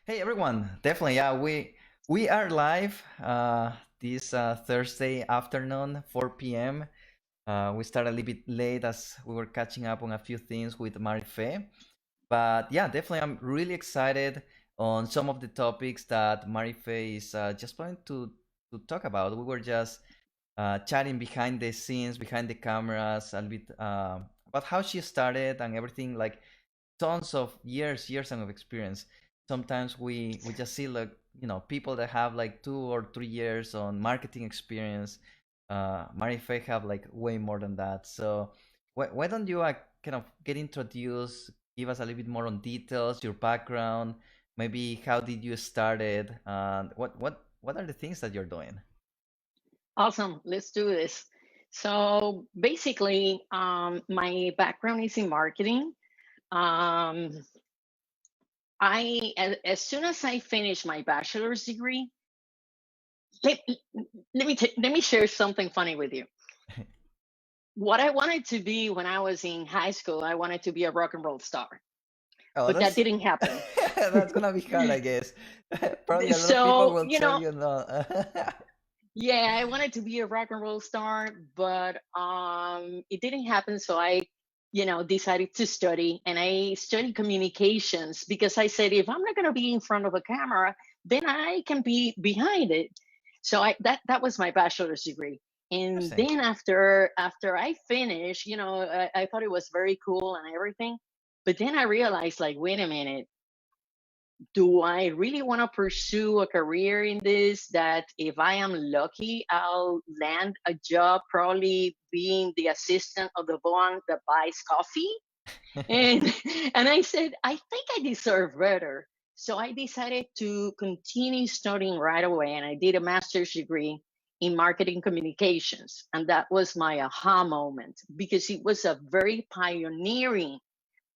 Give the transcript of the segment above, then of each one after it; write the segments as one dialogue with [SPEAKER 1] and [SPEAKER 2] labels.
[SPEAKER 1] Hey everyone, definitely, yeah, we are live this Thursday afternoon, 4 p.m. We started a little bit late as we were catching up on a few things with Marifé. But yeah, definitely, I'm really excited on some of the topics that Marifé is just planning to talk about. We were just chatting behind the scenes, behind the cameras, a little bit about how she started and everything. Like tons of years of experience. Sometimes we just see like people that have like 2 or 3 years on marketing experience. Marifé have like way more than that. So why don't you kind of get introduced, give us a little bit more on details, your background, maybe how did you started, and what are the things that you're doing?
[SPEAKER 2] Awesome. Let's do this. So basically, my background is in marketing. Um, as soon as I finished my bachelor's degree, let, let me share something funny with you. What I wanted to be when I was in high school, I wanted to be a rock and roll star,
[SPEAKER 1] Oh,
[SPEAKER 2] but that
[SPEAKER 1] that's
[SPEAKER 2] didn't happen.
[SPEAKER 1] that's gonna be hard, I guess. Probably a lot of people
[SPEAKER 2] So,
[SPEAKER 1] will tell you no.
[SPEAKER 2] yeah, I wanted to be a rock and roll star, but it didn't happen. So I, decided to study, and I studied communications because I said if I'm not going to be in front of a camera, then I can be behind it. So that was my bachelor's degree. And
[SPEAKER 1] Interesting.
[SPEAKER 2] then after I finished, I thought it was very cool and everything. But then I realized, like, wait a minute, do I really want to pursue a career in this? That if I am lucky, I'll land a job, probably being the assistant of the one that buys coffee. And and I said, I think I deserve better. So I decided to continue studying right away, and I did a master's degree in marketing communications. And that was my aha moment because it was a very pioneering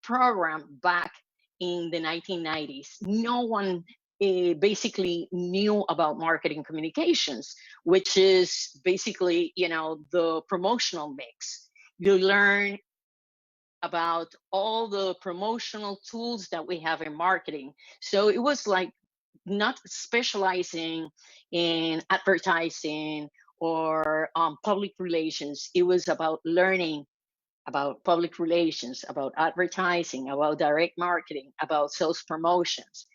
[SPEAKER 2] program back in the 1990s. No one basically knew about marketing communications, which is basically, the promotional mix. You learn about all the promotional tools that we have in marketing. So it was like not specializing in advertising or public relations. It was about learning about public relations, about advertising, about direct marketing, about sales promotions.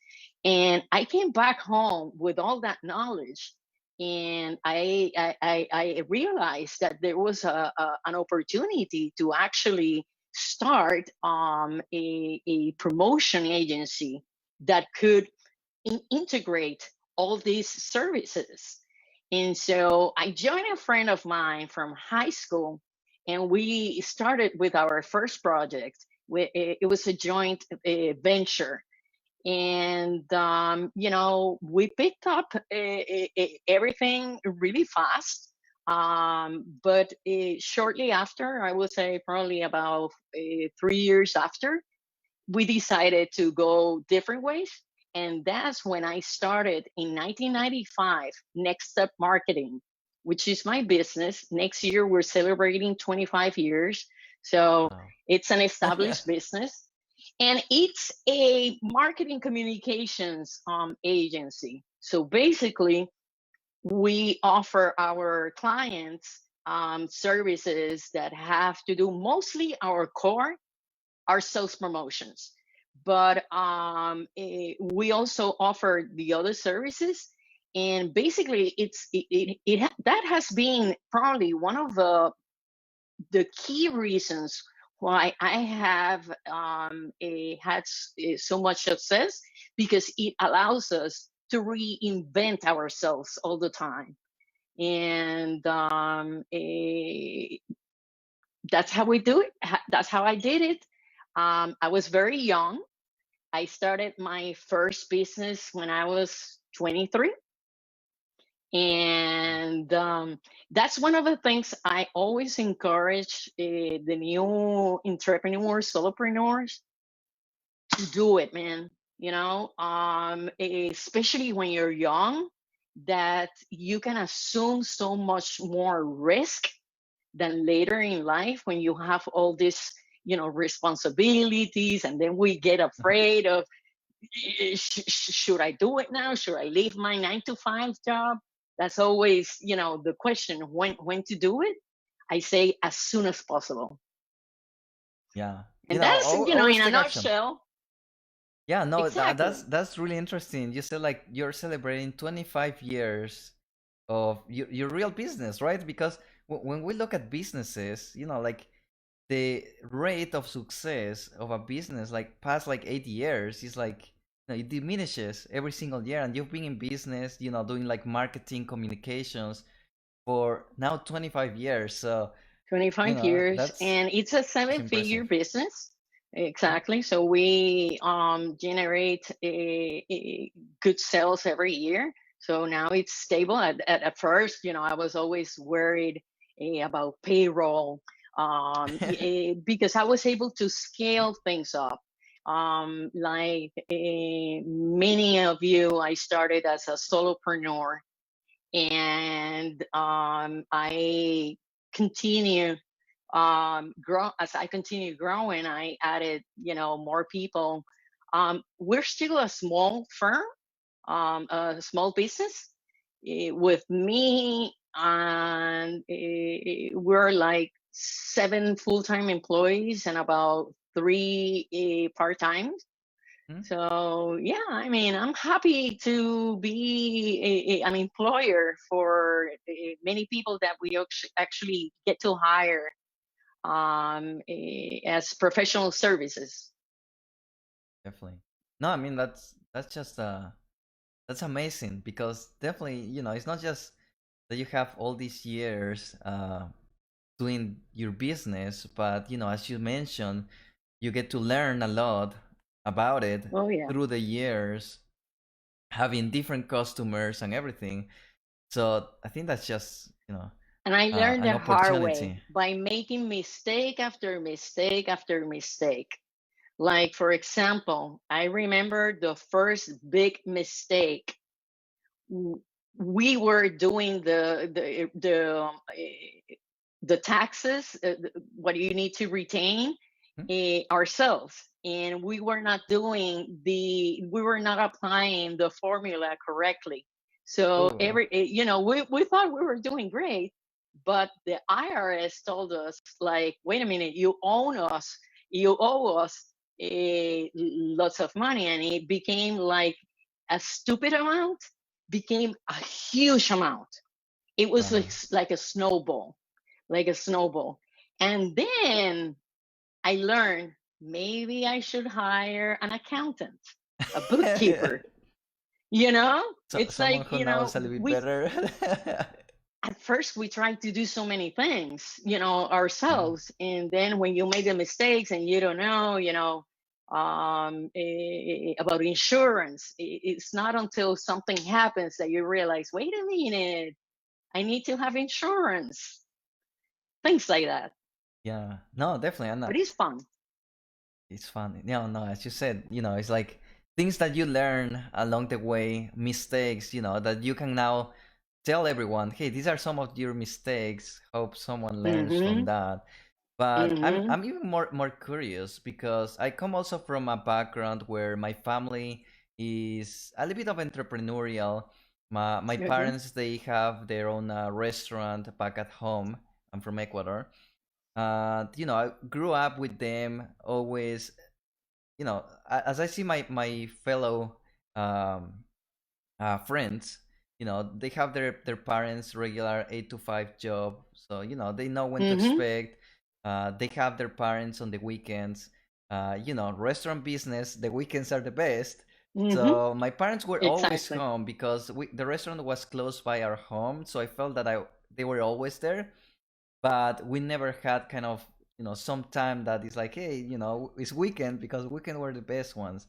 [SPEAKER 2] And I came back home with all that knowledge. And I realized that there was an opportunity to actually start a promotion agency that could integrate all these services. And so I joined a friend of mine from high school, and we started with our first project. It was a joint venture. And, we picked up everything really fast. But shortly after, I would say probably about 3 years after, we decided to go different ways. And that's when I started in 1995, Next Step Marketing, which is my business. Next year, we're celebrating 25 years. So
[SPEAKER 1] Wow.
[SPEAKER 2] it's an established business. And it's a marketing communications agency. So basically, we offer our clients services that have to do mostly our core our sales promotions. But we also offer the other services, and basically, that has been probably one of the key reasons why I have so much success because it allows us to reinvent ourselves all the time, and that's how we do it. That's how I did it. I was very young. I started my first business when I was 23. And that's one of the things I always encourage the new entrepreneurs, solopreneurs to do it, man. Especially when you're young, that you can assume so much more risk than later in life when you have all these responsibilities, and then we get afraid of should I do it now? Should I leave my 9 to 5 job? That's always, the question, when to do it. I say as soon as possible.
[SPEAKER 1] Yeah.
[SPEAKER 2] And that's,
[SPEAKER 1] Always
[SPEAKER 2] in a
[SPEAKER 1] take action.
[SPEAKER 2] nutshell.
[SPEAKER 1] Yeah, no,
[SPEAKER 2] Exactly.
[SPEAKER 1] that's really interesting. You said like you're celebrating 25 years of your real business, right? Because when we look at businesses, like the rate of success of a business, like past like 8 years, is like it diminishes every single year. And you've been in business, doing like marketing communications for now 25 years. So
[SPEAKER 2] 25 years,
[SPEAKER 1] that's
[SPEAKER 2] and it's a
[SPEAKER 1] that's
[SPEAKER 2] seven-figure
[SPEAKER 1] impressive.
[SPEAKER 2] business. Exactly. So we generate good sales every year. So now it's stable. At first, I was always worried about payroll, because I was able to scale things up. Like many of you, I started as a solopreneur, and I continue grow as I continue growing. I added, more people. We're still a small firm, a small business. With me, and we're like 7 full-time employees and about 3 part-time.
[SPEAKER 1] Hmm?
[SPEAKER 2] So yeah, I mean, I'm happy to be an employer for many people that we actually get to hire as professional services.
[SPEAKER 1] Definitely. No, I mean that's just that's amazing, because definitely, it's not just that you have all these years doing your business, but as you mentioned, you get to learn a lot about it
[SPEAKER 2] Oh yeah.
[SPEAKER 1] through the years, having different customers and everything. So I think that's just
[SPEAKER 2] And I learned
[SPEAKER 1] an
[SPEAKER 2] the hard way
[SPEAKER 1] opportunity.
[SPEAKER 2] by making mistake after mistake after mistake. Like, for example, I remember the first big mistake. We were doing the taxes, what you need to retain,
[SPEAKER 1] Hmm?
[SPEAKER 2] ourselves, and we were not applying the formula correctly. So
[SPEAKER 1] Oh,
[SPEAKER 2] we thought we were doing great, but the IRS told us, like, wait a minute, you owe us lots of money, and it became like a stupid amount became a huge amount. It was
[SPEAKER 1] wow.
[SPEAKER 2] like a snowball, like a snowball. And then I learned maybe I should hire an accountant, a bookkeeper.
[SPEAKER 1] So
[SPEAKER 2] It's
[SPEAKER 1] someone
[SPEAKER 2] like,
[SPEAKER 1] who knows a little bit
[SPEAKER 2] we
[SPEAKER 1] better.
[SPEAKER 2] at first we tried to do so many things,
[SPEAKER 1] Yeah.
[SPEAKER 2] ourselves. And then when you make the mistakes and you don't know, about insurance, it's not until something happens that you realize, wait a minute, I need to have insurance. Things like that.
[SPEAKER 1] Yeah. No, definitely. And
[SPEAKER 2] But it's fun.
[SPEAKER 1] it's fun. No, no, as you said, it's like things that you learn along the way, mistakes, that you can now tell everyone, hey, these are some of your mistakes. Hope someone learns from
[SPEAKER 2] Mm-hmm.
[SPEAKER 1] that. But I'm
[SPEAKER 2] Mm-hmm.
[SPEAKER 1] I'm even more curious, because I come also from a background where my family is a little bit of entrepreneurial. My
[SPEAKER 2] Okay.
[SPEAKER 1] parents, they have their own restaurant back at home. I'm from Ecuador. I grew up with them always. As I see my fellow um, friends, they have their parents' regular 8 to 5 job, so they know when to
[SPEAKER 2] Mm-hmm.
[SPEAKER 1] expect. They have their parents on the weekends. Restaurant business, the weekends are the best.
[SPEAKER 2] Mm-hmm.
[SPEAKER 1] So my parents were always
[SPEAKER 2] Exactly.
[SPEAKER 1] home, because the restaurant was close by our home, so I felt that they were always there. But we never had kind of some time that is like, hey, it's weekend, because weekend were the best ones.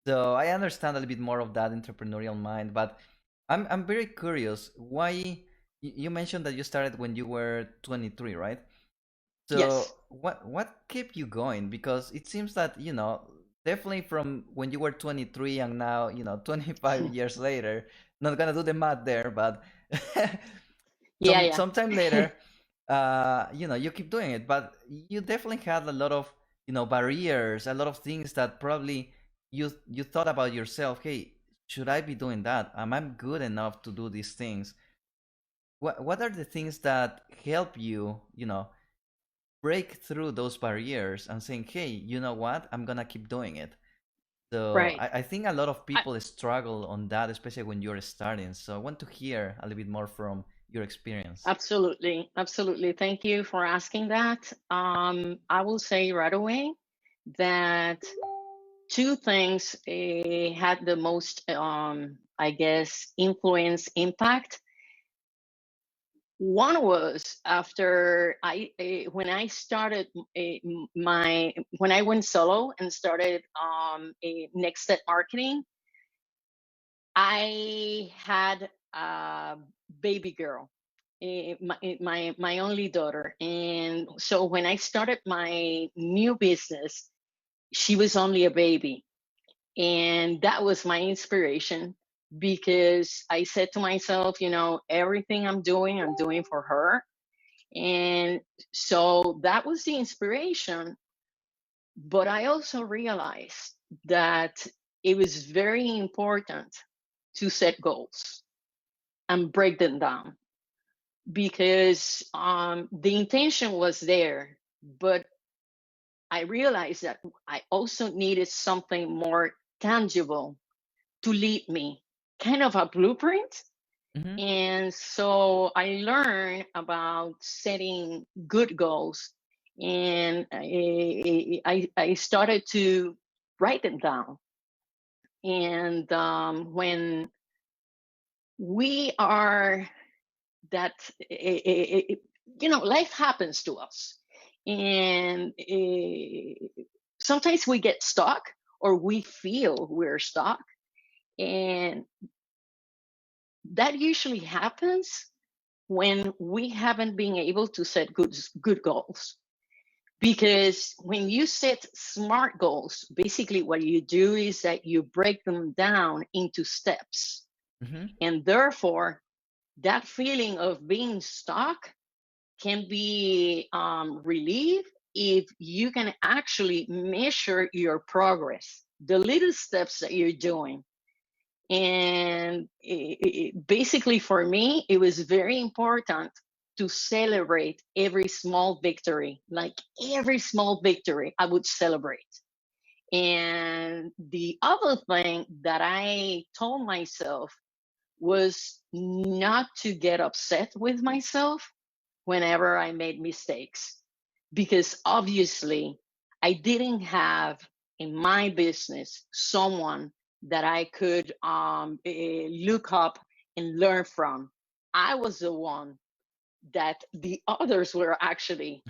[SPEAKER 1] So I understand a little bit more of that entrepreneurial mind. But I'm very curious why you mentioned that you started when you were 23, right?
[SPEAKER 2] Yes.
[SPEAKER 1] So what kept you going? Because it seems that definitely from when you were 23 and now 25 years later, not gonna do the math there, but
[SPEAKER 2] Yeah, yeah.
[SPEAKER 1] sometime later, you keep doing it. But you definitely had a lot of barriers, a lot of things that probably you thought about yourself, hey, should I be doing that? Am I good enough to do these things? What are the things that help you, break through those barriers and saying, hey, you know what, I'm gonna keep doing it. So
[SPEAKER 2] Right.
[SPEAKER 1] I think a lot of people struggle on that, especially when you're starting. So I want to hear a little bit more from your experience.
[SPEAKER 2] Absolutely, absolutely. Thank you for asking that. I will say right away that two things had the most, I guess, influence, impact. One was after when I started when I went solo and started a next step marketing. I had a baby girl, my only daughter, and so when I started my new business, she was only a baby, and that was my inspiration because I said to myself, everything I'm doing for her, and so that was the inspiration. But I also realized that it was very important to set goals and break them down because the intention was there, but I realized that I also needed something more tangible to lead me, kind of a blueprint.
[SPEAKER 1] Mm-hmm.
[SPEAKER 2] And so I learned about setting good goals, and I started to write them down. And when we are that life happens to us, and sometimes we get stuck or we feel we're stuck, and that usually happens when we haven't been able to set good goals. Because when you set smart goals, basically what you do is that you break them down into steps,
[SPEAKER 1] Mm-hmm.
[SPEAKER 2] and therefore that feeling of being stuck can be relieved if you can actually measure your progress, the little steps that you're doing. And basically, for me, it was very important to celebrate every small victory. Like every small victory, I would celebrate. And the other thing that I told myself was not to get upset with myself whenever I made mistakes. Because obviously, I didn't have in my business someone that I could look up and learn from. I was the one that the others were actually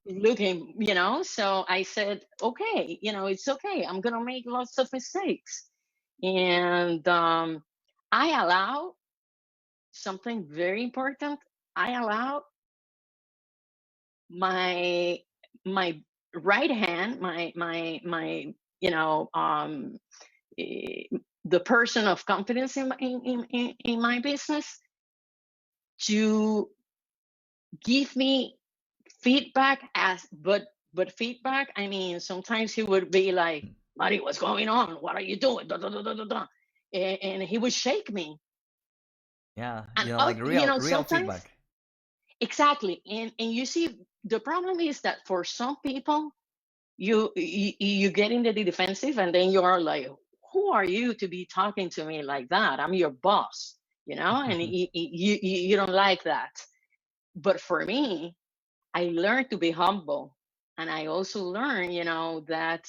[SPEAKER 2] looking, So I said, okay, it's okay. I'm going to make lots of mistakes. And I allow something very important. I allow my my right hand, my eh, the person of confidence in my business to give me feedback, but feedback, I mean, sometimes he would be like, Mari, what's going on, what are you doing, da, da, da, da, da, da. And he would shake me.
[SPEAKER 1] Yeah,
[SPEAKER 2] And
[SPEAKER 1] like real
[SPEAKER 2] sometimes,
[SPEAKER 1] feedback.
[SPEAKER 2] exactly. And you see, the problem is that for some people, you get into the defensive, and then you are like, who are you to be talking to me like that? I'm your boss, and you don't like that. But for me, I learned to be humble, and I also learned, that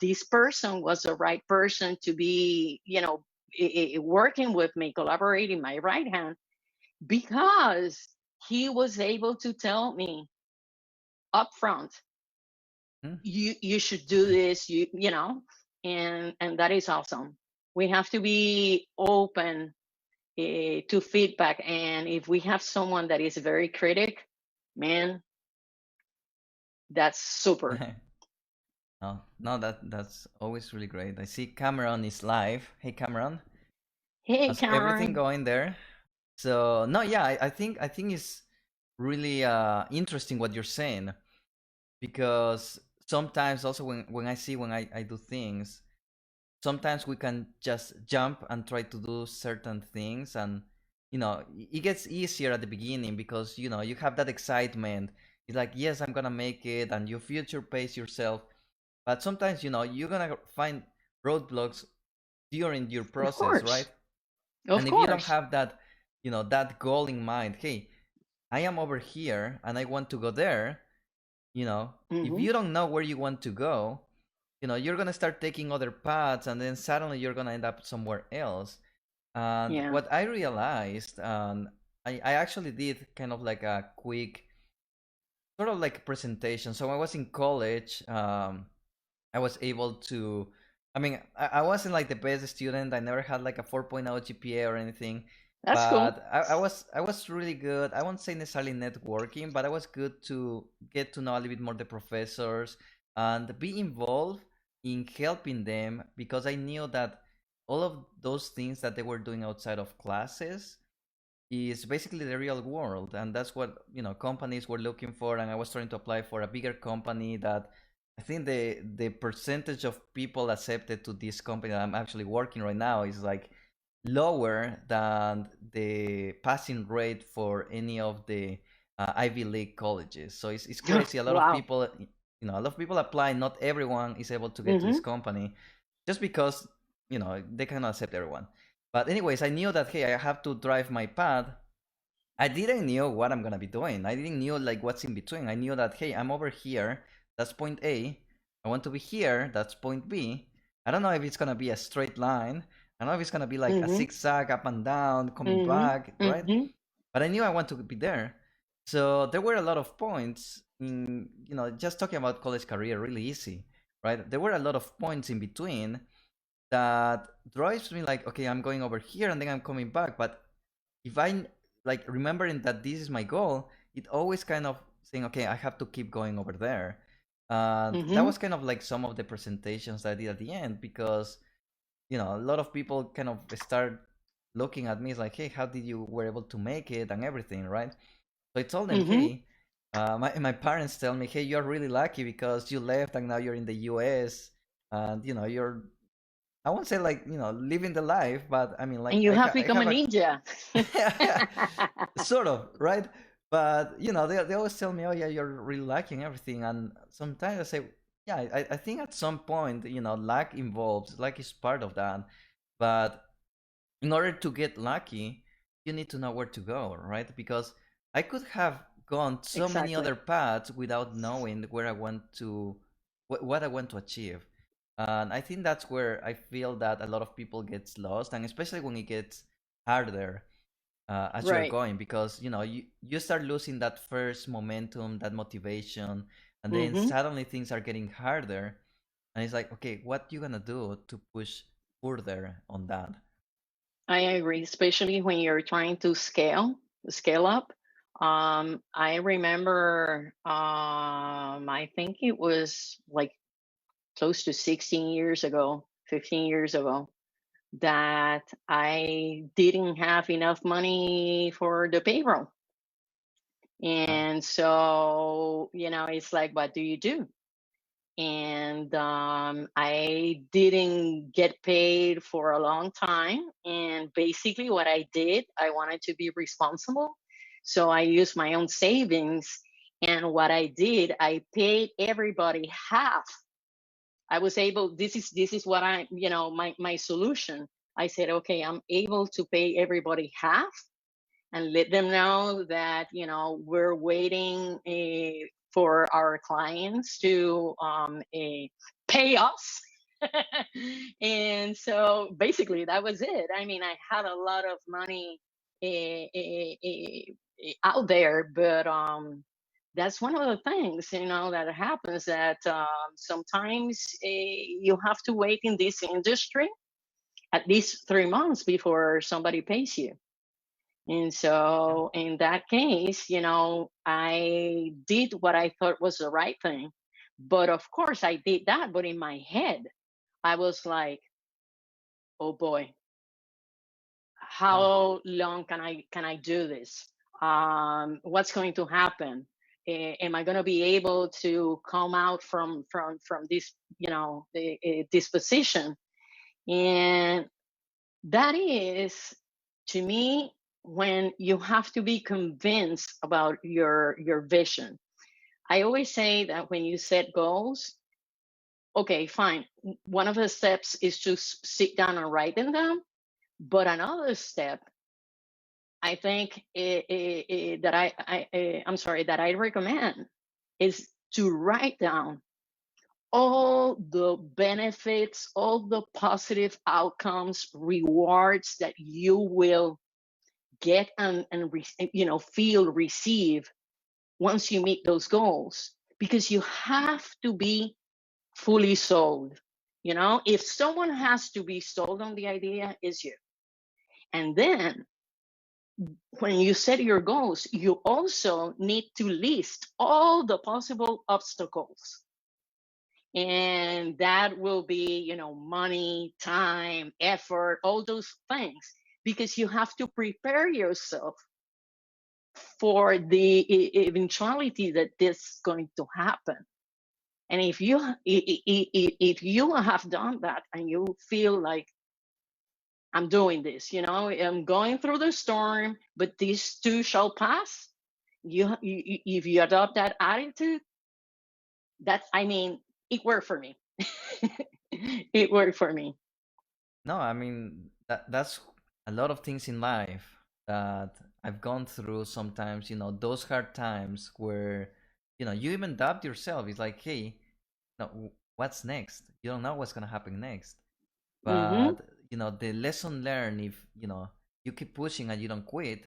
[SPEAKER 2] this person was the right person to be, working with me, collaborating my right hand, because he was able to tell me upfront,
[SPEAKER 1] Hmm.
[SPEAKER 2] you should do this, and that is awesome. We have to be open to feedback, and if we have someone that is very critic, man, that's super.
[SPEAKER 1] No, no, that's always really great. I see Cameron is live. Hey, Cameron,
[SPEAKER 2] Hey,
[SPEAKER 1] how's everything
[SPEAKER 2] Cameron.
[SPEAKER 1] going there? So no, yeah, I think it's really interesting what you're saying, because sometimes also when I see when I do things, sometimes we can just jump and try to do certain things, and it gets easier at the beginning because you have that excitement. It's like, yes, I'm gonna make it, and you future pace yourself. But sometimes you're gonna find roadblocks during your
[SPEAKER 2] Of
[SPEAKER 1] process, right?
[SPEAKER 2] course. Of
[SPEAKER 1] And if you don't
[SPEAKER 2] course.
[SPEAKER 1] have that that goal in mind, hey, I am over here and I want to go there. If
[SPEAKER 2] Hmm.
[SPEAKER 1] you don't know where you want to go, you're gonna start taking other paths, and then suddenly you're gonna end up somewhere else. And
[SPEAKER 2] Yeah.
[SPEAKER 1] what I realized, I actually did kind of like a quick sort of like presentation. So when I was in college, I was able to. I mean, I wasn't like the best student. I never had like a 4.0 GPA or anything,
[SPEAKER 2] That's cool.
[SPEAKER 1] but I was really good. I won't say necessarily networking, but I was good to get to know a little bit more the professors and be involved in helping them, because I knew that all of those things that they were doing outside of classes is basically the real world, and that's what companies were looking for. And I was trying to apply for a bigger company that I think the percentage of people accepted to this company that I'm actually working right now is like lower than the passing rate for any of the Ivy League colleges. So it's crazy. A lot of
[SPEAKER 2] Wow.
[SPEAKER 1] people, a lot of people apply. Not everyone is able to get to this
[SPEAKER 2] Hmm.
[SPEAKER 1] company, just because they cannot accept everyone. But anyways, I knew that, hey, I have to drive my path. I didn't know what I'm gonna be doing. I didn't know like what's in between. I knew that, hey, I'm over here. That's point A. I want to be here. That's point B. I don't know if it's gonna be a straight line. I don't know if it's gonna be like a
[SPEAKER 2] Hmm.
[SPEAKER 1] zigzag up and down, coming
[SPEAKER 2] Hmm.
[SPEAKER 1] back, right?
[SPEAKER 2] Hmm.
[SPEAKER 1] But I knew I want to be there. So there were a lot of points in, just talking about college career really easy, right? There were a lot of points in between that drives me like, okay, I'm going over here and then I'm coming back. But if I like remembering that this is my goal, it always kind of saying, okay, I have to keep going over there. And that
[SPEAKER 2] Hmm.
[SPEAKER 1] was kind of like some of the presentations that I did at the end, because a lot of people kind of start looking at me, it's like, hey, how did you were able to make it and everything, right? So I told them,
[SPEAKER 2] Hmm.
[SPEAKER 1] hey, my parents tell me, hey, you're really lucky because you left and now you're in the US, and you're, I won't say like living the life, but I mean like
[SPEAKER 2] And you have
[SPEAKER 1] I
[SPEAKER 2] become a
[SPEAKER 1] have a
[SPEAKER 2] ninja.
[SPEAKER 1] sort of, right? But they always tell me, oh yeah, you're really lacking everything. And sometimes I say, yeah, I think at some point luck involves, luck is part of that. But in order to get lucky, you need to know where to go, right? Because I could have gone so many
[SPEAKER 2] Exactly.
[SPEAKER 1] other paths without knowing where I want to, what I want to achieve. And I think that's where I feel that a lot of people gets lost, and especially when it gets harder as you're
[SPEAKER 2] Right.
[SPEAKER 1] going, because you start losing that first momentum, that motivation, and then
[SPEAKER 2] Hmm.
[SPEAKER 1] suddenly things are getting harder, and it's like, okay, what you gonna do to push further on that?
[SPEAKER 2] I agree, especially when you're trying to scale up. I remember, I think it was like close to 16 years ago, 15 years ago, that I didn't have enough money for the payroll.
[SPEAKER 1] Yeah.
[SPEAKER 2] And so, it's like, what do you do? And I didn't get paid for a long time. And basically, what I did, I wanted to be responsible. So I used my own savings. And what I did, I paid everybody half. I was able, this is what my solution. I said, okay, I'm able to pay everybody half and let them know that we're waiting for our clients to pay us. And so basically that was it. I mean, I had a lot of money out there, but that's one of the things that happens, that sometimes you have to wait in this industry at least 3 months before somebody pays you. And
[SPEAKER 1] Yeah.
[SPEAKER 2] so in that case, I did what I thought was the right thing. But of course I did that. But in my head, I was like, oh boy,
[SPEAKER 1] Yeah.
[SPEAKER 2] how long can I do this? What's going to happen? Am I going to be able to come out from this, this position? And that is, to me, when you have to be convinced about your vision. I always say that when you set goals, okay, fine. One of the steps is to sit down and write them down. But another step, I think, that I'm sorry, that I recommend is to write down all the benefits, all the positive outcomes, rewards that you will get and feel, receive once you meet those goals, because you have to be fully sold. If someone has to be sold on the idea, is you. And then when you set your goals, you also need to list all the possible obstacles. And that will be, money, time, effort, all those things, because you have to prepare yourself for the eventuality that this is going to happen. And if you have done that and you feel like, I'm doing this, I'm going through the storm, but this too shall pass. If you adopt that attitude, it worked for me. It worked for me.
[SPEAKER 1] No, I mean that's a lot of things in life that I've gone through sometimes, those hard times where, you even doubt yourself. It's like, hey, no, what's next? You don't know what's gonna happen next.
[SPEAKER 2] Hmm.
[SPEAKER 1] But, the lesson learned, if, you keep pushing and you don't quit,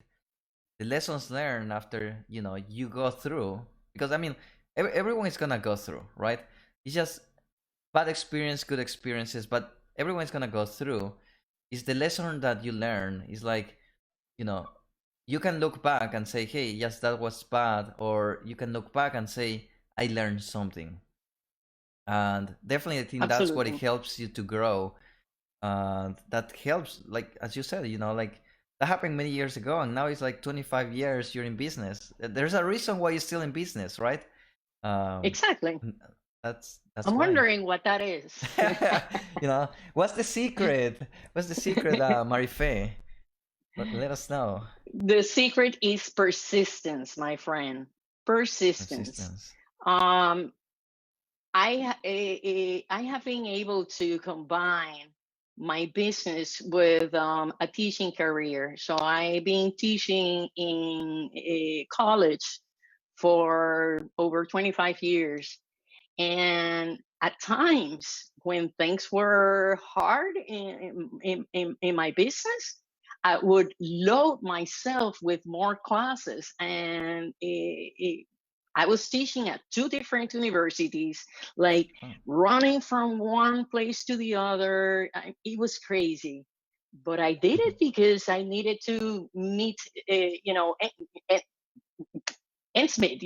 [SPEAKER 1] the lessons learned after, you go through, because I mean, everyone is gonna go through, right? It's just bad experience, good experiences, but everyone's gonna go through. Is the lesson that you learn is like, you know you can look back and say, hey, yes, that was bad, or you can look back and say, I learned something. And definitely I think that's what it
[SPEAKER 2] Absolutely.
[SPEAKER 1] helps you to grow. And that helps, like as you said, like that happened many years ago, and now it's like 25 years you're in business. There's a reason why you're still in business, right? um
[SPEAKER 2] Exactly.
[SPEAKER 1] that's
[SPEAKER 2] I'm
[SPEAKER 1] why.
[SPEAKER 2] wondering what that is.
[SPEAKER 1] What's the secret? What's the secret, Marifé? Let us know.
[SPEAKER 2] The secret is persistence, my friend. Persistence.
[SPEAKER 1] Persistence.
[SPEAKER 2] Um, I have been able to combine my business with a teaching career. So I've been teaching in a college for over 25 years. And at times when things were hard in my business, I would load myself with more classes. And I was teaching at two different universities, like
[SPEAKER 1] Oh.
[SPEAKER 2] running from one place to the other. It was crazy. But I did it because I needed to meet, ends meet.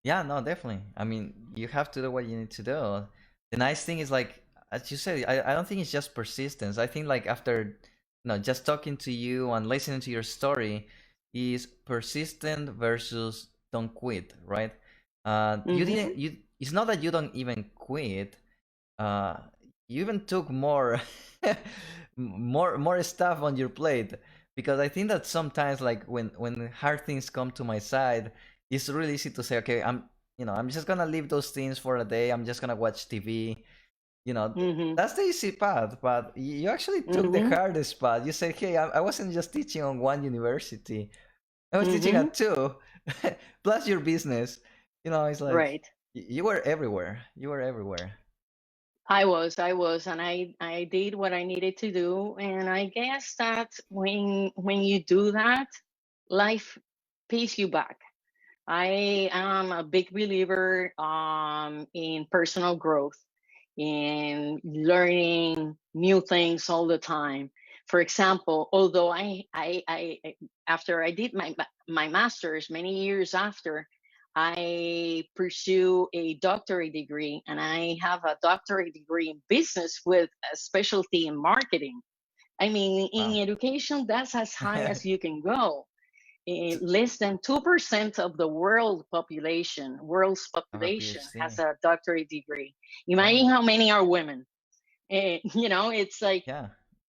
[SPEAKER 1] Yeah, no, definitely. I mean, you have to do what you need to do. The nice thing is, like, as you said, I don't think it's just persistence. I think, like, after, just talking to you and listening to your story, is persistent versus don't quit, right? You
[SPEAKER 2] Hmm.
[SPEAKER 1] didn't, it's not that you don't even quit. Uh, you even took more, more stuff on your plate, because I think that sometimes, like, when hard things come to my side, it's really easy to say, okay, I'm just gonna leave those things for a day. I'm just gonna watch TV.
[SPEAKER 2] Hmm.
[SPEAKER 1] That's the easy path, but you actually took the
[SPEAKER 2] Hmm.
[SPEAKER 1] hardest path. You said, hey, I wasn't just teaching on one university. I was teaching
[SPEAKER 2] Hmm.
[SPEAKER 1] at two, plus your business. It's like
[SPEAKER 2] Right.
[SPEAKER 1] you were everywhere. You were everywhere.
[SPEAKER 2] I was, and I did what I needed to do. And I guess that when you do that, life pays you back. I am a big believer in personal growth, in learning new things all the time. For example, although after I did my master's many years after, I pursue a doctorate degree, and I have a doctorate degree in business with a specialty in marketing. I mean,
[SPEAKER 1] Wow.
[SPEAKER 2] in education, that's as high as you can go. Less than 2% of the world's
[SPEAKER 1] Have a
[SPEAKER 2] population has
[SPEAKER 1] PhD.
[SPEAKER 2] a doctorate degree.
[SPEAKER 1] Wow.
[SPEAKER 2] Imagine how many are women. And, it's like,
[SPEAKER 1] Yeah,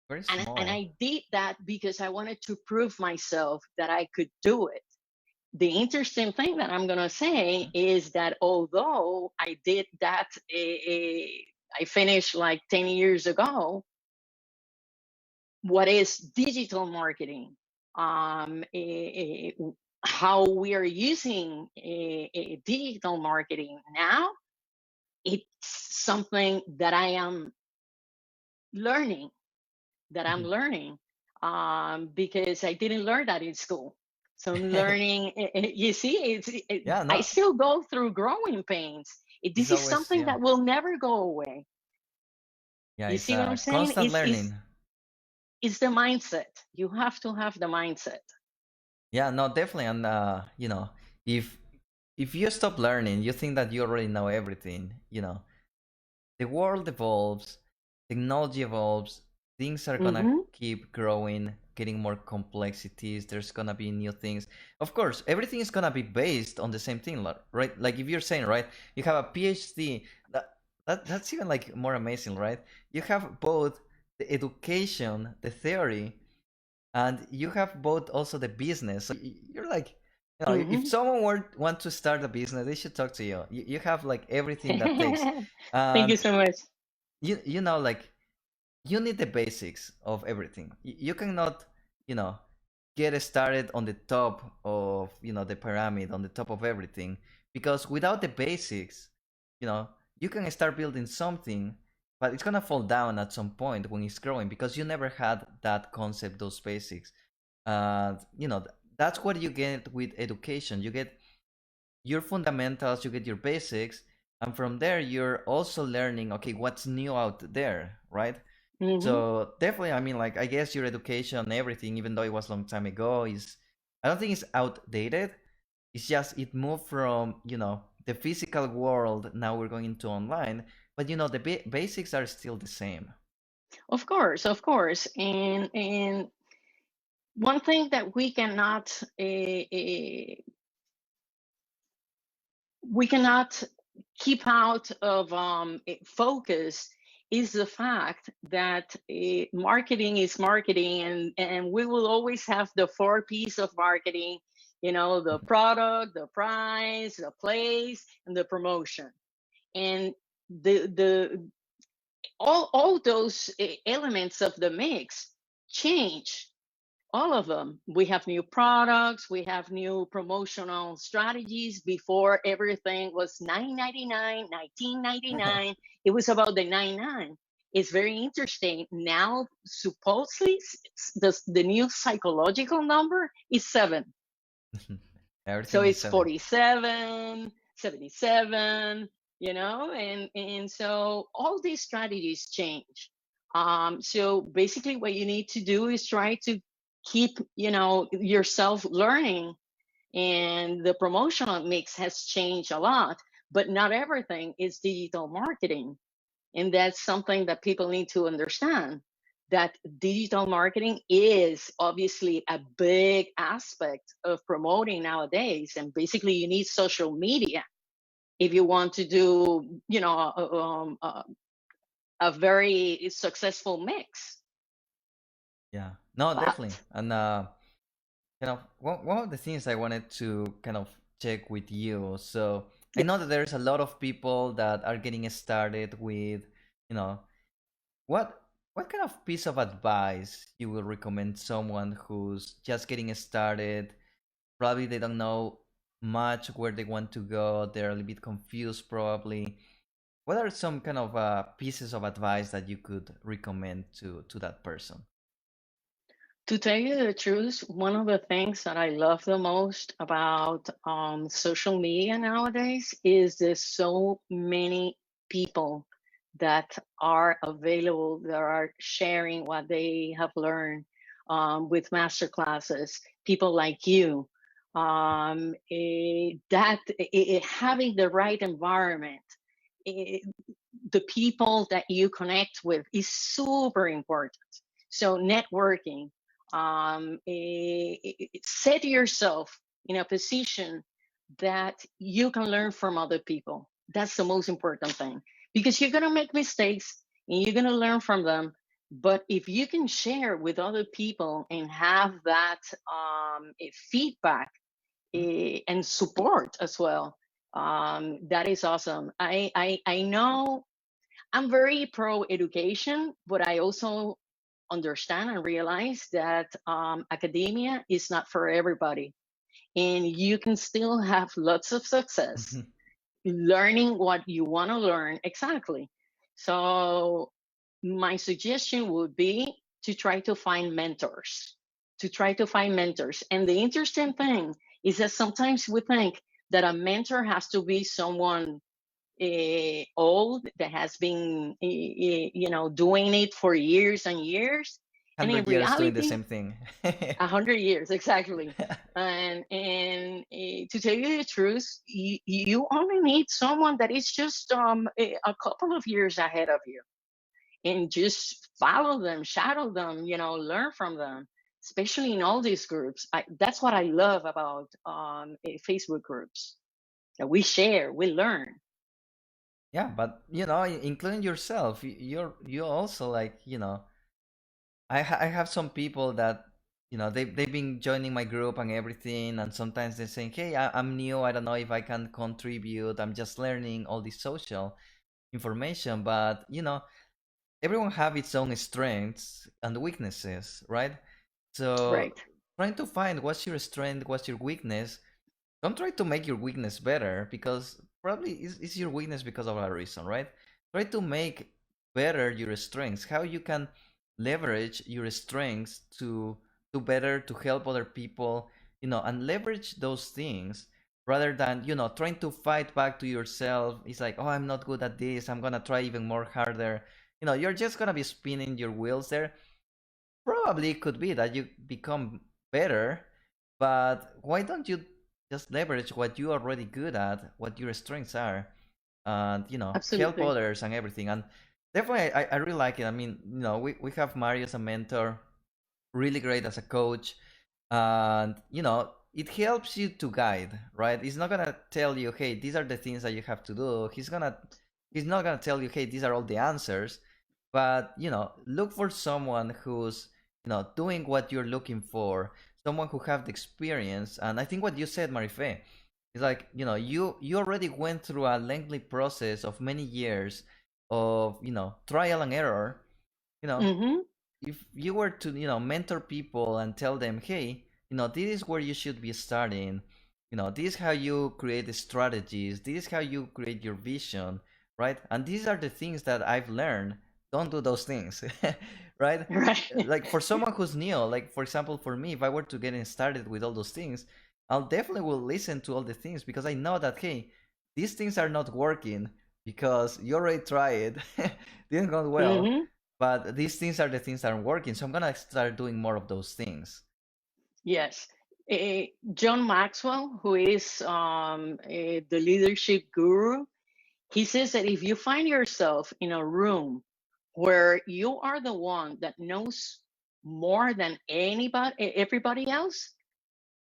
[SPEAKER 1] very
[SPEAKER 2] and
[SPEAKER 1] small.
[SPEAKER 2] I did that because I wanted to prove myself that I could do it. The interesting thing that I'm going to say is that although I did that, I finished like 10 years ago, what is digital marketing? Um, eh, eh, how we are using digital marketing now, it's something that I am learning, that I'm learning, because I didn't learn that in school. So I'm learning. You see,
[SPEAKER 1] Yeah,
[SPEAKER 2] I
[SPEAKER 1] no,
[SPEAKER 2] still go through growing pains.
[SPEAKER 1] it's
[SPEAKER 2] This is
[SPEAKER 1] always,
[SPEAKER 2] something
[SPEAKER 1] yeah.
[SPEAKER 2] that will never go away.
[SPEAKER 1] Yeah,
[SPEAKER 2] You
[SPEAKER 1] it's
[SPEAKER 2] see what I'm
[SPEAKER 1] a
[SPEAKER 2] saying?
[SPEAKER 1] constant learning.
[SPEAKER 2] It's the mindset. You have to have the mindset.
[SPEAKER 1] Yeah, no, definitely. And if if you stop learning, you think that you already know everything. The world evolves, technology evolves, things are gonna
[SPEAKER 2] Hmm.
[SPEAKER 1] keep growing, getting more complexities. There's gonna be new things. Of course, everything is gonna be based on the same thing, right? Like if you're saying, right, you have a PhD. That's even like more amazing, right? You have both the education, the theory, and you have both also the business. So you're like, if
[SPEAKER 2] Hmm.
[SPEAKER 1] someone want to start a business, they should talk to you. You have like everything that takes,
[SPEAKER 2] Thank you
[SPEAKER 1] and
[SPEAKER 2] so much.
[SPEAKER 1] like you need the basics of everything. You cannot, you know, get started on the top of the pyramid, on the top of everything, because without the basics, you know, you can start building something, but it's gonna fall down at some point when it's growing because you never had that concept, those basics. That's what you get with education. You get your fundamentals, you get your basics, and from there you're also learning, okay, what's new out there, right?
[SPEAKER 2] Hmm.
[SPEAKER 1] So definitely, I mean, like, I guess your education and everything, even though it was a long time ago, is, I don't think it's outdated. It's just it moved from the physical world. Now we're going into online, but the basics are still the same.
[SPEAKER 2] Of course, of course. And one thing that we cannot keep out of focus is the fact that marketing is marketing, and we will always have the four P's of marketing, the product, the price, the place, and the promotion. And the all those elements of the mix change, all of them. We have new products, we have new promotional strategies. Before, everything was 9.99, 19.99. It was about the 99. It's very interesting now. Supposedly, the new psychological number is 7. So
[SPEAKER 1] Everything is
[SPEAKER 2] it's
[SPEAKER 1] seven.
[SPEAKER 2] 47, 77, and so all these strategies change. So basically what you need to do is try to keep, yourself learning. And the promotional mix has changed a lot, but not everything is digital marketing. And that's something that people need to understand, that digital marketing is obviously a big aspect of promoting nowadays. And basically, you need social media if you want to do, a very successful mix.
[SPEAKER 1] Yeah, no, definitely.
[SPEAKER 2] But
[SPEAKER 1] And one of the things I wanted to kind of check with you. So I
[SPEAKER 2] yeah,
[SPEAKER 1] know that there's a lot of people that are getting started with, you know, what what kind of piece of advice you will recommend someone who's just getting started? Probably they don't know much where they want to go. They're a little bit confused, probably. What are some kind of pieces of advice that you could recommend to that person?
[SPEAKER 2] to tell you the truth, one of the things that I love the most about social media nowadays is there's so many people that are available, that are sharing what they have learned, with master classes, people like you. Having the right environment, eh, the people that you connect with is super important. So networking, set yourself in a position that you can learn from other people. That's the most important thing, because you're going to make mistakes. and you're going to learn from them. But if you can share with other people and have that feedback and support as well, that is awesome. I know I'm very pro education, but I also understand and realize that academia is not for everybody. And you can still have lots of success learning what you want to learn exactly. So my suggestion would be to try to find mentors, and the interesting thing is that sometimes we think that a mentor has to be someone old that has been doing it for years and years, and in
[SPEAKER 1] 100 years doing the
[SPEAKER 2] reality
[SPEAKER 1] same thing.
[SPEAKER 2] 100 years exactly. And to tell you the truth, you only need someone that is just a couple of years ahead of you, and just follow them, shadow them, learn from them, especially in all these groups. That's what I love about Facebook groups, that we share, we learn.
[SPEAKER 1] Yeah, but including yourself, you also, like, I have some people that, they've been joining my group and everything, and sometimes they're saying, "Hey, I'm new. I don't know if I can contribute. I'm just learning all this social information." But everyone have its own strengths and weaknesses, right? So
[SPEAKER 2] Right.
[SPEAKER 1] trying to find what's your strength, what's your weakness. Don't try to make your weakness better, because probably it's your weakness because of a reason, right? Try to make better your strengths, how you can leverage your strengths to better to help other people, and leverage those things rather than trying to fight back to yourself. It's like, oh, I'm not good at this, I'm gonna try even more harder. You're just gonna be spinning your wheels there. Probably it could be that you become better, but why don't you just leverage what you're already good at, what your strengths are, and help
[SPEAKER 2] Absolutely.
[SPEAKER 1] others and everything. And definitely, I really like it. I mean, we have Mario as a mentor, really great as a coach, and it helps you to guide, right? He's not gonna tell you, hey, these are the things that you have to do. He's not gonna tell you, hey, these are all the answers. But look for someone who's doing what you're looking for, someone who have the experience. And I think what you said, Marifé, is like, you already went through a lengthy process of many years of trial and error. you know
[SPEAKER 2] Hmm.
[SPEAKER 1] if you were to mentor people and tell them, hey, this is where you should be starting, this is how you create the strategies, this is how you create your vision, right? And these are the things that I've learned. Don't do those things. Right?
[SPEAKER 2] Right.
[SPEAKER 1] Like, for someone who's new, like, for example, for me, if I were to get started with all those things, I'll definitely will listen to all the things, because I know that, hey, these things are not working because you already tried. Didn't go well,
[SPEAKER 2] Hmm.
[SPEAKER 1] but these things are the things that are working, so I'm gonna start doing more of those things.
[SPEAKER 2] Yes. John Maxwell, who is the leadership guru, he says that if you find yourself in a room where you are the one that knows more than everybody else,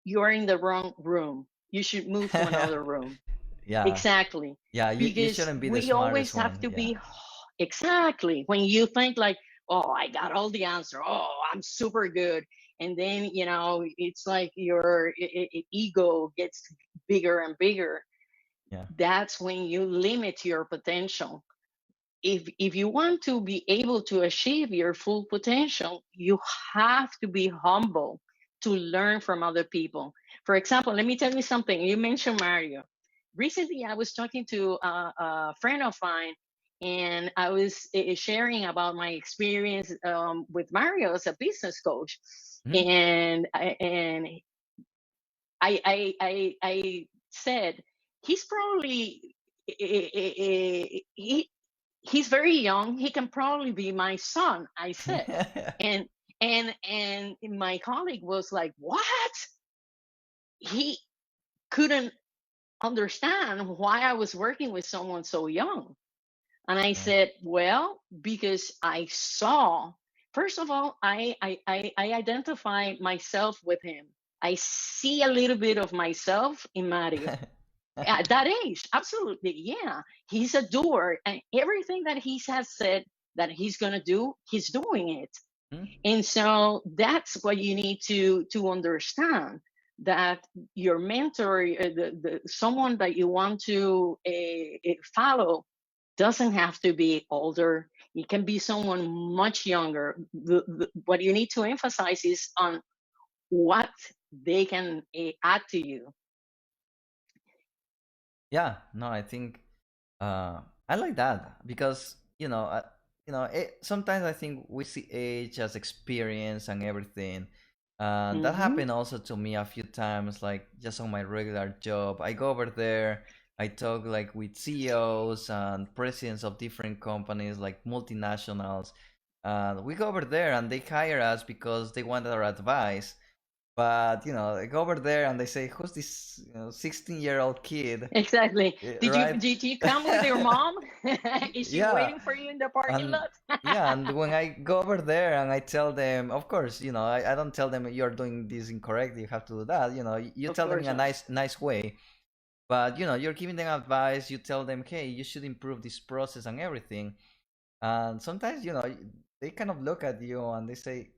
[SPEAKER 2] you're in the wrong room. You should move to another room.
[SPEAKER 1] Yeah,
[SPEAKER 2] Exactly.
[SPEAKER 1] yeah, you
[SPEAKER 2] Because
[SPEAKER 1] shouldn't be the
[SPEAKER 2] we always
[SPEAKER 1] smartest
[SPEAKER 2] have
[SPEAKER 1] one.
[SPEAKER 2] to
[SPEAKER 1] Yeah.
[SPEAKER 2] be exactly when you think like, oh, I got all the answer. Oh, I'm super good. And then, it's like your ego gets bigger and bigger.
[SPEAKER 1] Yeah.
[SPEAKER 2] That's when you limit your potential. If you want to be able to achieve your full potential, you have to be humble to learn from other people. For example, let me tell you something. You mentioned Mario. Recently, I was talking to a friend of mine, and I was sharing about my experience with Mario as a business coach,
[SPEAKER 1] Mhm.
[SPEAKER 2] and I said he's probably he's very young. He can probably be my son, I said. And and my colleague was like, what? He couldn't understand why I was working with someone so young. And I
[SPEAKER 1] Yeah.
[SPEAKER 2] said, well, because I saw, first of all, I identify myself with him. I see a little bit of myself in Mario at that age. Absolutely. Yeah. He's a doer. And everything that he has said that he's going to do, he's doing it.
[SPEAKER 1] Hmm?
[SPEAKER 2] And so that's what you need to understand, that your mentor, someone that you want to follow, doesn't have to be older. It can be someone much younger. What you need to emphasize is on what they can add to you.
[SPEAKER 1] Yeah, no, I think I like that because sometimes I think we see age as experience and everything. That
[SPEAKER 2] Hmm.
[SPEAKER 1] happened also to me a few times, like just on my regular job. I go over there, I talk like with CEOs and presidents of different companies, like multinationals. We go over there and they hire us because they want our advice. But they go over there and they say, "Who's this 16-year-old kid?"
[SPEAKER 2] Exactly.
[SPEAKER 1] Right?
[SPEAKER 2] Did you come with your mom? Is she
[SPEAKER 1] Yeah,
[SPEAKER 2] waiting for you in the parking
[SPEAKER 1] and
[SPEAKER 2] lot?
[SPEAKER 1] yeah, and when I go over there and I tell them, of course, I don't tell them you're doing this incorrect, you have to do that. You
[SPEAKER 2] Of
[SPEAKER 1] tell them in
[SPEAKER 2] course
[SPEAKER 1] a
[SPEAKER 2] not.
[SPEAKER 1] nice way, but you're giving them advice. You tell them, hey, you should improve this process and everything. And sometimes they kind of look at you and they say,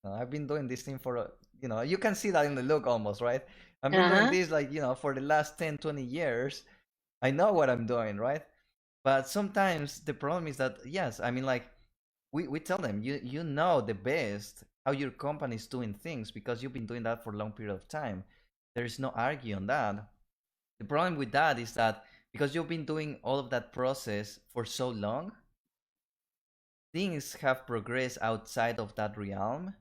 [SPEAKER 1] I've been doing this thing for you can see that in the look almost, right? I've been doing
[SPEAKER 2] Uh-huh.
[SPEAKER 1] this like for the last 10, 20 years. I know what I'm doing, right? But sometimes the problem is that, yes, I mean, like, we tell them, you know the best how your company is doing things because you've been doing that for a long period of time. There is no argue on that. The problem with that is that because you've been doing all of that process for so long, things have progressed outside of that realm,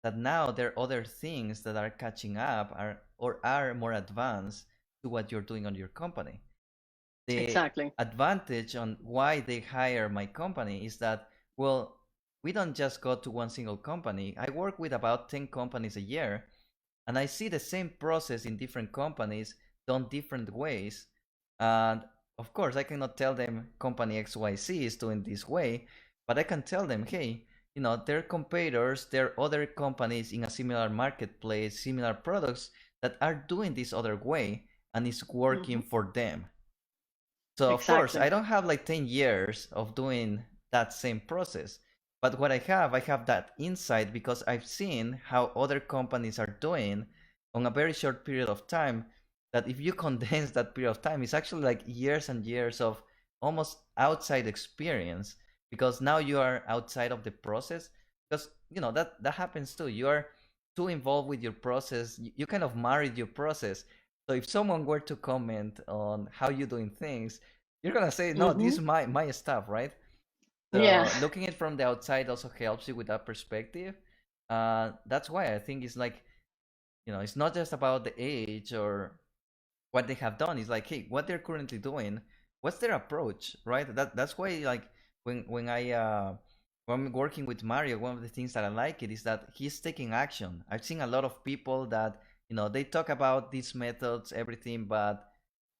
[SPEAKER 1] that now there are other things that are catching up, or are more advanced to what you're doing on your company. The
[SPEAKER 2] Exactly.
[SPEAKER 1] advantage on why they hire my company is that, well, we don't just go to one single company. I work with about 10 companies a year, and I see the same process in different companies done different ways. And of course, I cannot tell them company XYZ is doing this way, but I can tell them, hey, their competitors, there are other companies in a similar marketplace, similar products that are doing this other way, and it's working
[SPEAKER 2] Hmm.
[SPEAKER 1] for them. So of course, I
[SPEAKER 2] Exactly.
[SPEAKER 1] don't have like 10 years of doing that same process. But what I have that insight because I've seen how other companies are doing on a very short period of time, that if you condense that period of time, it's actually like years and years of almost outside experience, because now you are outside of the process, because that happens too. You are too involved with your process. You kind of married your process. So if someone were to comment on how you're doing things, you're gonna say, no, this
[SPEAKER 2] Hmm.
[SPEAKER 1] is my stuff, right?
[SPEAKER 2] Yeah.
[SPEAKER 1] So looking it from the outside also helps you with that perspective. That's why I think it's like, it's not just about the age or what they have done. It's like, hey, what they're currently doing, what's their approach, right? That's why, like, when I'm working with Mario, one of the things that I like it is that he's taking action. I've seen a lot of people that they talk about these methods, everything, but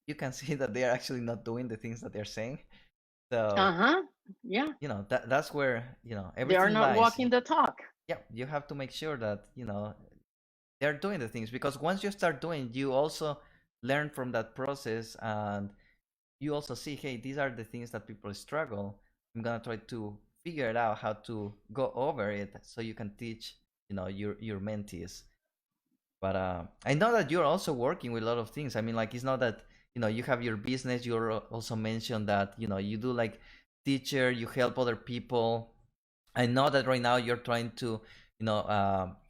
[SPEAKER 1] you can see that they are actually not doing the things that they're saying. So
[SPEAKER 2] Uh-huh. Yeah.
[SPEAKER 1] that's where
[SPEAKER 2] They are
[SPEAKER 1] everything
[SPEAKER 2] not
[SPEAKER 1] lies.
[SPEAKER 2] walking the talk.
[SPEAKER 1] Yeah, you have to make sure that they're doing the things, because once you start doing, you also learn from that process, and you also see, hey, these are the things that people struggle. I'm gonna try to figure it out how to go over it so you can teach your mentees. But I know that you're also working with a lot of things. I mean, like, it's not that you have your business. You also mentioned that you do like teacher. You help other people. I know that right now you're trying to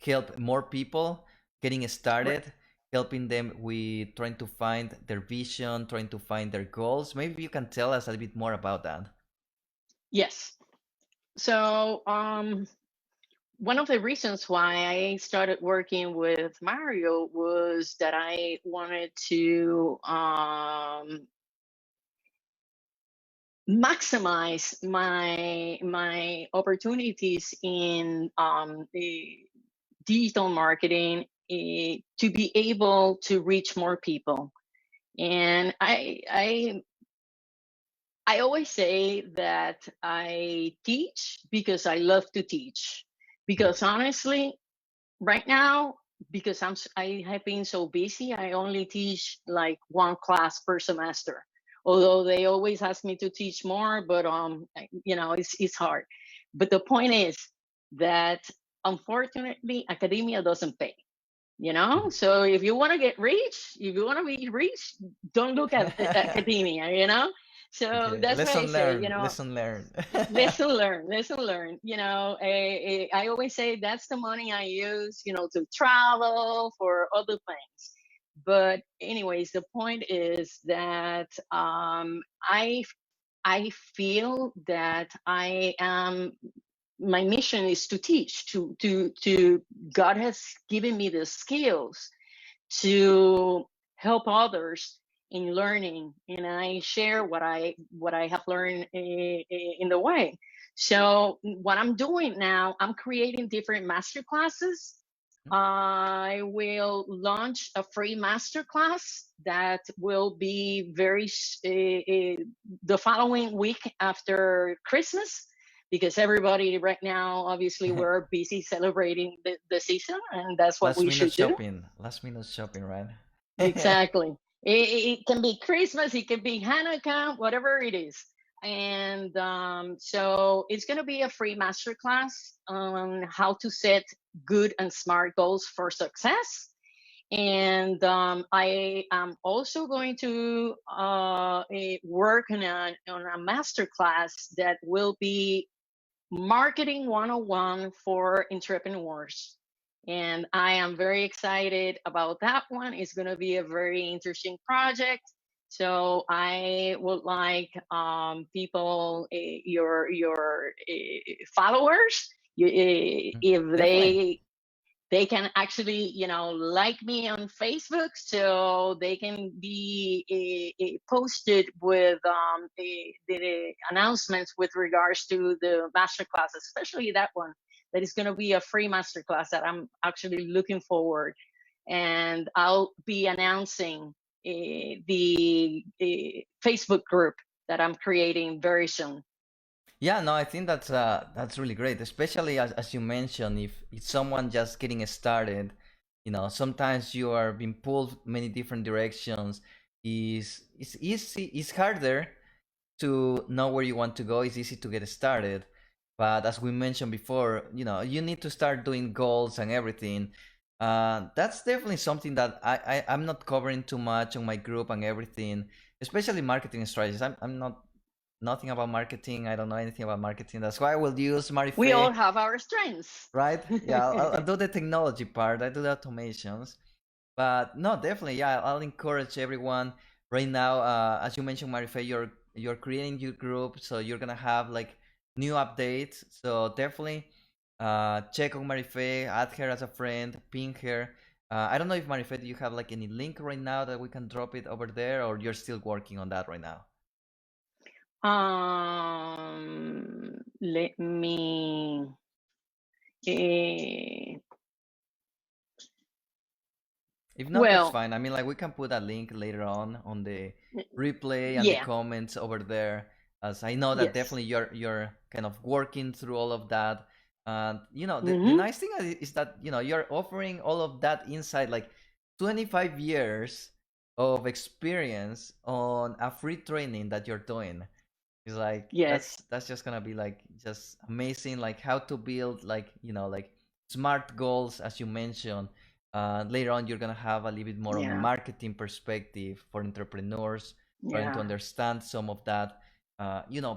[SPEAKER 1] help more people getting
[SPEAKER 2] Correct.
[SPEAKER 1] started, helping them with trying to find their vision, trying to find their goals. Maybe you can tell us a bit more about that.
[SPEAKER 2] Yes. So, one of the reasons why I started working with Mario was that I wanted to maximize my opportunities in the digital marketing, to be able to reach more people. And I always say that I teach because I love to teach. Because honestly, right now, because I have been so busy, I only teach like one class per semester, although they always ask me to teach more, but it's hard. But the point is that unfortunately academia doesn't pay, so if you want to get rich, if you want to be rich, don't look at academia, so
[SPEAKER 1] Okay,
[SPEAKER 2] that's why I
[SPEAKER 1] lesson
[SPEAKER 2] say,
[SPEAKER 1] learned, lesson learned.
[SPEAKER 2] lesson learned. I always say that's the money I use, to travel for other things. But anyways, the point is that I feel that I am my mission is to teach, to God has given me the skills to help others in learning, and I share what I have learned in the way. So what I'm doing now, I'm creating different master classes. I will launch a free master class that will be the following week after Christmas, because everybody right now, obviously, we're busy celebrating the season, and that's what
[SPEAKER 1] Last
[SPEAKER 2] we
[SPEAKER 1] minute
[SPEAKER 2] should do.
[SPEAKER 1] shopping, last minute shopping, right?
[SPEAKER 2] Exactly. It can be Christmas, it can be Hanukkah, whatever it is. And so it's going to be a free masterclass on how to set good and smart goals for success. And I am also going to work on a masterclass that will be Marketing 101 for entrepreneurs. And I am very excited about that one. It's going to be a very interesting project. So I would like people, your followers, if
[SPEAKER 1] Definitely.
[SPEAKER 2] they can actually like me on Facebook, so they can be posted with the announcements with regards to the masterclass, especially that one that is going to be a free masterclass that I'm actually looking forward. And I'll be announcing the Facebook group that I'm creating very soon.
[SPEAKER 1] Yeah, no, I think that's really great, especially as you mentioned, if it's someone just getting started, sometimes you are being pulled many different directions. It's easy, it's harder to know where you want to go. It's easy to get started, but as we mentioned before, you need to start doing goals and everything. That's definitely something that I'm not covering too much on my group and everything, especially marketing strategies. I'm not nothing about marketing. I don't know anything about marketing. That's why I will use
[SPEAKER 2] We all
[SPEAKER 1] Marifé,
[SPEAKER 2] have our strengths.
[SPEAKER 1] right? Yeah, I'll do the technology part. I do the automations. But no, definitely, yeah. I'll encourage everyone right now. As you mentioned, Marifé, you're creating your group, so you're gonna have like new updates. So definitely, check on Marifé, add her as a friend, ping her. I don't know if Marifé, do you have like any link right now that we can drop it over there, or you're still working on that right now?
[SPEAKER 2] Let me. Uh,
[SPEAKER 1] If not, that's
[SPEAKER 2] well,
[SPEAKER 1] fine. I mean, like we can put a link later on the replay and the
[SPEAKER 2] yeah,
[SPEAKER 1] comments over there, as I know that
[SPEAKER 2] yes.
[SPEAKER 1] definitely you're kind of working through all of that. And the
[SPEAKER 2] Hmm.
[SPEAKER 1] nice thing is that you're offering all of that insight, like 25 years of experience on a free training that you're doing. It's like
[SPEAKER 2] Yes.
[SPEAKER 1] that's just gonna be like just amazing, like how to build like like smart goals as you mentioned. Later on, you're gonna have a little bit more on the
[SPEAKER 2] Yeah.
[SPEAKER 1] marketing perspective for entrepreneurs, trying to
[SPEAKER 2] Yeah.
[SPEAKER 1] understand some of that,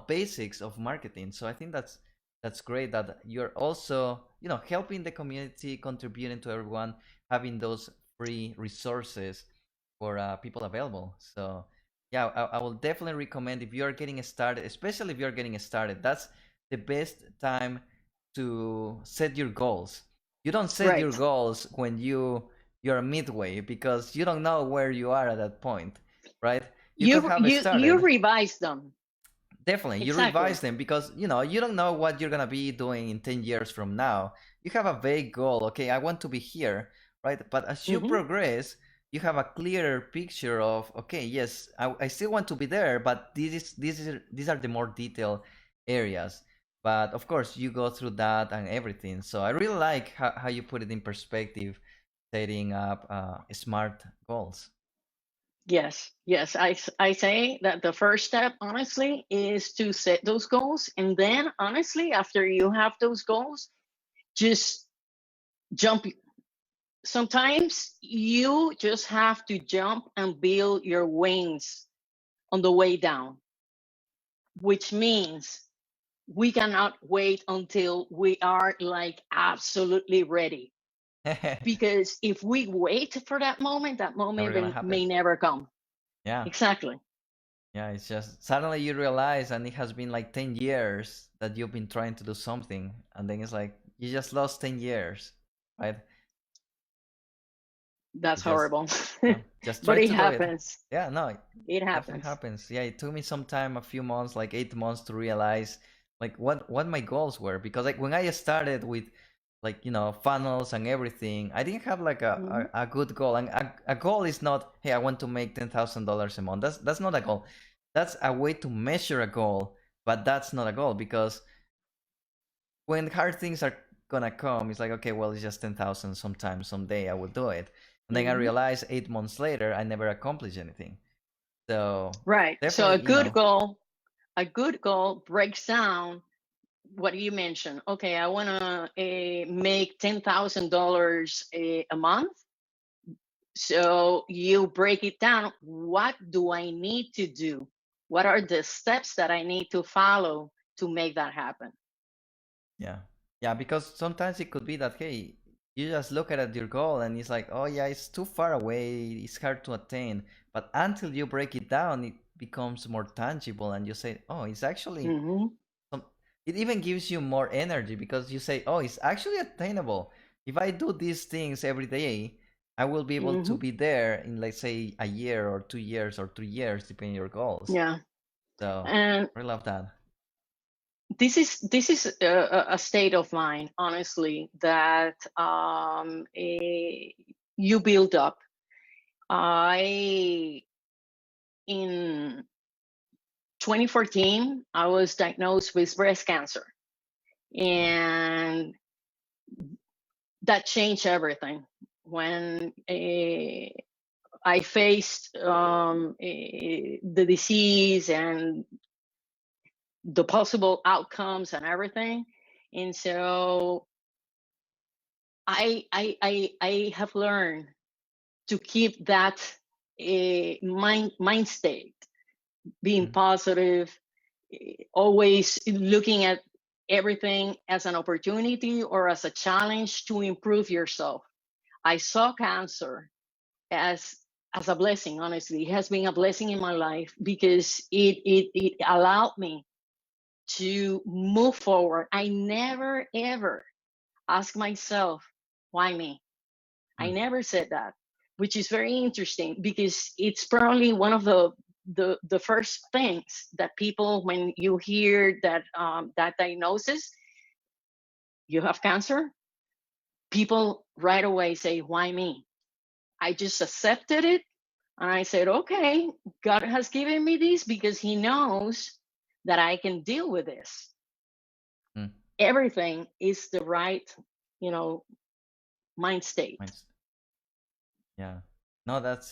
[SPEAKER 1] basics of marketing. So I think that's great that you're also helping the community, contributing to everyone, having those free resources for people available. So yeah, I will definitely recommend if you're getting started, especially if you're getting started. That's the best time to set your goals. You don't set your
[SPEAKER 2] Right.
[SPEAKER 1] goals when you're midway because you don't know where you are at that point, right? You could
[SPEAKER 2] You
[SPEAKER 1] have
[SPEAKER 2] you you
[SPEAKER 1] started.
[SPEAKER 2] revise them.
[SPEAKER 1] Definitely, you
[SPEAKER 2] Exactly.
[SPEAKER 1] revise them because you don't know what you're gonna be doing in 10 years from now. You have a vague goal. Okay, I want to be here, right? But as you
[SPEAKER 2] Hmm.
[SPEAKER 1] progress, you have a clearer picture of okay, yes, I still want to be there, but these are the more detailed areas. But of course, you go through that and everything. So I really like how you put it in perspective, setting up smart goals.
[SPEAKER 2] Yes, yes. I say that the first step, honestly, is to set those goals. And then, honestly, after you have those goals, just jump. Sometimes you just have to jump and build your wings on the way down, which means we cannot wait until we are like absolutely ready. Because if we wait for that
[SPEAKER 1] Never
[SPEAKER 2] moment
[SPEAKER 1] gonna happen.
[SPEAKER 2] may never come.
[SPEAKER 1] Yeah.
[SPEAKER 2] Exactly.
[SPEAKER 1] Yeah, it's just suddenly you realize, and it has been like 10 years that you've been trying to do something, and then it's like you just lost 10 years, right?
[SPEAKER 2] That's
[SPEAKER 1] It's just,
[SPEAKER 2] horrible.
[SPEAKER 1] just
[SPEAKER 2] But
[SPEAKER 1] try
[SPEAKER 2] it
[SPEAKER 1] to do it.
[SPEAKER 2] happens.
[SPEAKER 1] Yeah, no, it
[SPEAKER 2] It
[SPEAKER 1] definitely
[SPEAKER 2] happens.
[SPEAKER 1] happens. Yeah, it took me some time, a few months, like 8 months, to realize like what my goals were, because like when I started with like funnels and everything, I didn't have like
[SPEAKER 2] Hmm.
[SPEAKER 1] a good goal. And a goal is not, hey, I want to make $10,000 a month. That's not a goal. That's a way to measure a goal, but that's not a goal, because when hard things are gonna come, it's like, okay, well, it's just 10,000. Sometime, someday, I will do it. And then I
[SPEAKER 2] Hmm.
[SPEAKER 1] realized 8 months later, I never accomplished anything. So
[SPEAKER 2] Right. So
[SPEAKER 1] definitely,
[SPEAKER 2] a good goal breaks down what you mentioned. Okay, I want to make $10,000 a month. So you break it down. What do I need to do? What are the steps that I need to follow to make that happen?
[SPEAKER 1] yeah, yeah, because sometimes it could be that, hey, you just look at your goal and it's like, oh yeah, it's too far away, it's hard to attain. But until you break it down, it becomes more tangible, and you say, oh, it's actually
[SPEAKER 2] Hmm.
[SPEAKER 1] some. It even gives you more energy, because you say, oh, it's actually attainable. If I do these things every day, I will be able to
[SPEAKER 2] Hmm.
[SPEAKER 1] be there in, let's say, a year or 2 years or 3 years, depending on your goals.
[SPEAKER 2] Yeah.
[SPEAKER 1] So
[SPEAKER 2] And
[SPEAKER 1] I love that.
[SPEAKER 2] this is a state of mind, honestly, that you build up. I In 2014, I was diagnosed with breast cancer,
[SPEAKER 1] Wow.
[SPEAKER 2] and that changed everything. When I faced the disease and the possible outcomes and everything, and so I have learned to keep that mind state, being
[SPEAKER 1] Mhm.
[SPEAKER 2] positive, always looking at everything as an opportunity or as a challenge to improve yourself. I saw cancer as as a blessing. Honestly, it has been a blessing in my life because it allowed me to move forward. I never ever asked myself, why me? I
[SPEAKER 1] Mm.
[SPEAKER 2] never said that, which is very interesting because it's probably one of the first things that people, when you hear that that diagnosis, you have cancer, people right away say, "Why me?" I just accepted it, and I said, "Okay, God has given me this because He knows that I can deal with this.
[SPEAKER 1] Mm.
[SPEAKER 2] Everything is the right, you know, mind state."
[SPEAKER 1] Nice. Yeah. No, that's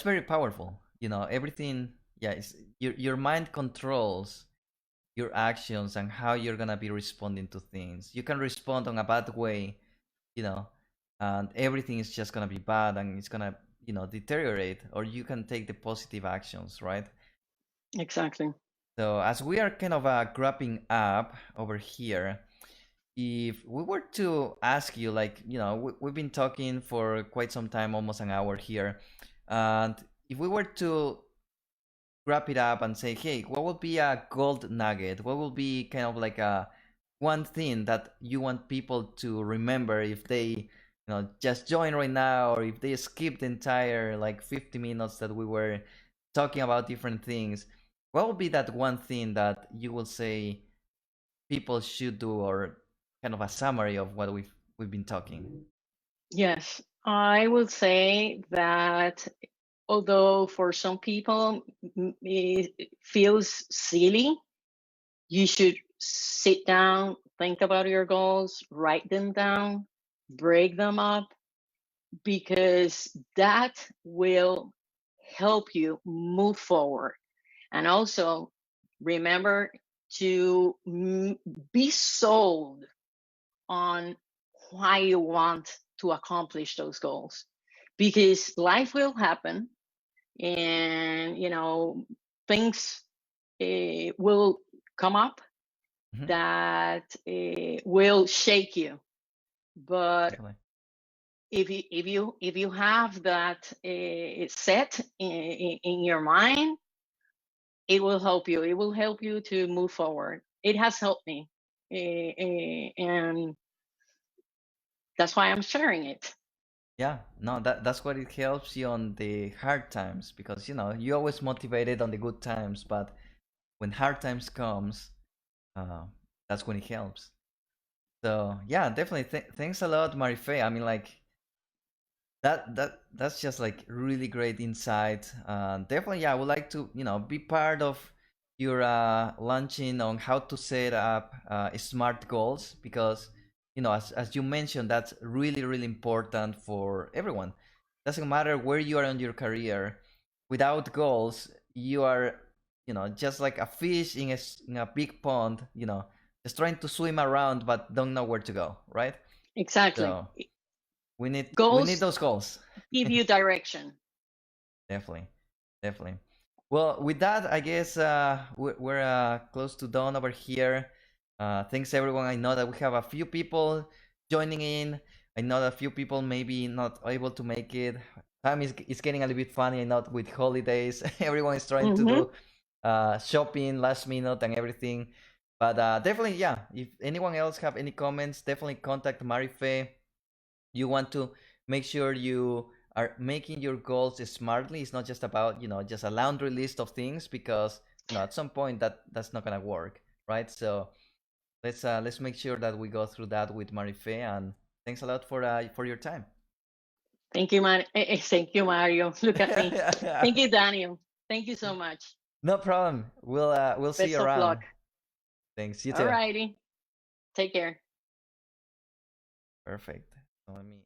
[SPEAKER 1] very powerful. Everything. Yeah, your mind controls your actions and how you're gonna be responding to things. You can respond on a bad way, you know, and everything is just gonna be bad, and it's gonna, deteriorate. Or you can take the positive actions, right?
[SPEAKER 2] Exactly.
[SPEAKER 1] So as we are kind of wrapping up over here, if we were to ask you, like, we've been talking for quite some time, almost an hour here, and if we were to wrap it up and say, hey, what would be a gold nugget? What will be kind of like a one thing that you want people to remember if they, just join right now, or if they skip the entire like 50 minutes that we were talking about different things? What would be that one thing that you will say people should do, or kind of a summary of what we've been talking?
[SPEAKER 2] Yes, I would say that although for some people it feels silly, you should sit down, think about your goals, write them down, break them up, because that will help you move forward. And also remember to be sold on why you want to accomplish those goals, because life will happen, and things will come up
[SPEAKER 1] Mhm.
[SPEAKER 2] that will shake you. But
[SPEAKER 1] Definitely.
[SPEAKER 2] if you have that set in your mind, it will help you. It will help you to move forward. It has helped me, and that's why I'm sharing it.
[SPEAKER 1] Yeah, no, that's what it helps you on the hard times, because you always motivated on the good times, but when hard times comes, uh, that's when it helps. So yeah, definitely. Thanks a lot, Marifé. I mean, like that's just like really great insight. Definitely, yeah, I would like to be part of your launching on how to set up smart goals, because as you mentioned, that's really really important for everyone. Doesn't matter where you are in your career, without goals, you are just like a fish in a big pond, just trying to swim around but don't know where to go, right?
[SPEAKER 2] Exactly.
[SPEAKER 1] So we need
[SPEAKER 2] Goals
[SPEAKER 1] those goals.
[SPEAKER 2] give you direction.
[SPEAKER 1] Definitely, definitely. Well, with that, I guess we're close to done over here. Thanks everyone. I know that we have a few people joining in. I know that a few people maybe not able to make it. Time is getting a little bit funny. I know with holidays, everyone is trying to
[SPEAKER 2] Hmm.
[SPEAKER 1] do shopping last minute and everything. But definitely, yeah. If anyone else have any comments, definitely contact Marife. You want to make sure you are making your goals smartly. It's not just about just a laundry list of things, because at some point that's not gonna work, right? So let's make sure that we go through that with Marife. And thanks a lot for your time.
[SPEAKER 2] Thank you, thank you, Mario. Look at me. Thank you, Daniel. Thank you so much.
[SPEAKER 1] No problem. We'll see you
[SPEAKER 2] Best of
[SPEAKER 1] around.
[SPEAKER 2] luck.
[SPEAKER 1] Thanks. You
[SPEAKER 2] All
[SPEAKER 1] too.
[SPEAKER 2] righty. Take care.
[SPEAKER 1] Perfect. So let me